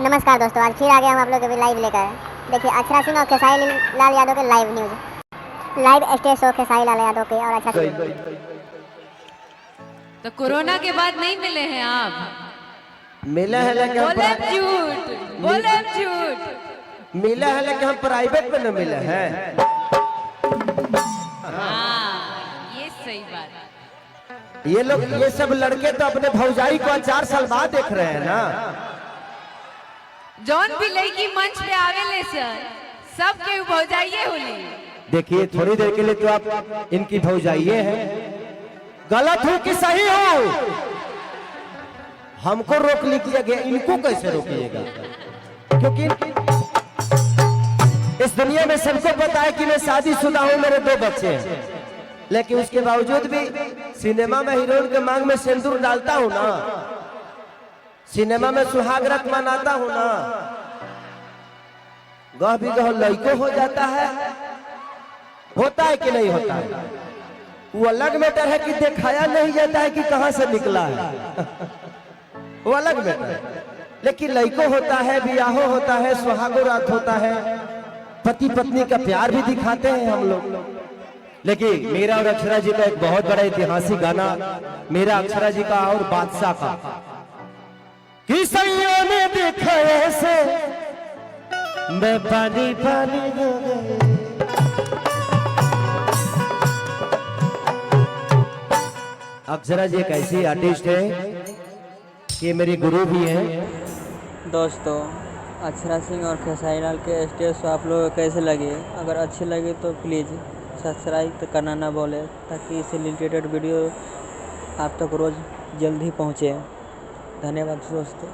नमस्कार दोस्तों, आज फिर आ गए हम आप लोग के लाइव लेकर। देखिए अक्षरा सिंह और खेसारी लाल यादव के लाइव न्यूज़, live stage show Khesari Lal Yadav के और अच्छा। तो कोरोना के बाद नहीं मिले हैं आप? मिला है लेकिन बोले झूठ, बोले झूठ। मिला है लेकिन हम प्राइवेट में न मिले हैं। हाँ, ये सही बात। ये लोग ये सब लड़के तो अपने भौजाई को 4 साल बाद देख रहे हैं ना। जौन भी लड़की मंच पे आवेले सर, सब के भौजाइये होली। देखिए थोड़ी देर के लिए तो आप इनकी भौजाइये हैं, गलत हो कि सही हो हमको रोक लीजिएगा, इनको कैसे रोकिएगा? क्योंकि इस दुनिया में सबको पता है कि मैं शादीशुदा हूं, मेरे 2 बच्चे हैं, लेकिन उसके बावजूद भी सिनेमा में हीरोइन के मांग में सिंदूर डालता हूं ना, सिनेमा में सुहाग रात मनाता हूं ना, गह भी गह लड़को हो जाता है। होता है कि नहीं होता है? वो अलग मैटर है कि दिखाया नहीं जाता है कि कहां से निकला है वो अलग मैटर है। लेकिन लड़को होता है, बियाहो होता है, सुहागो रात होता है, पति पत्नी का प्यार भी दिखाते हैं हम लोग। लेकिन मेरा और अक्षरा जी का एक बहुत बड़ा ऐतिहासिक गाना, मेरा अक्षरा जी का और बादशाह का, कि सैयों ने देखा ऐसे मैं पानी पानी हो गई। अक्षरा जी एक ऐसी आर्टिस्ट है कि मेरी गुरु भी हैं। दोस्तों, अक्षरा सिंह और खेसारी लाल के स्टेज शो आप लोगों को कैसे लगे? अगर अच्छे लगे तो प्लीज़ सब्सक्राइब करना ना बोले, ताकि इससे रिलेटेड वीडियो आप तक रोज़ जल्द ही पहुँचे। धन्यवाद दोस्तों।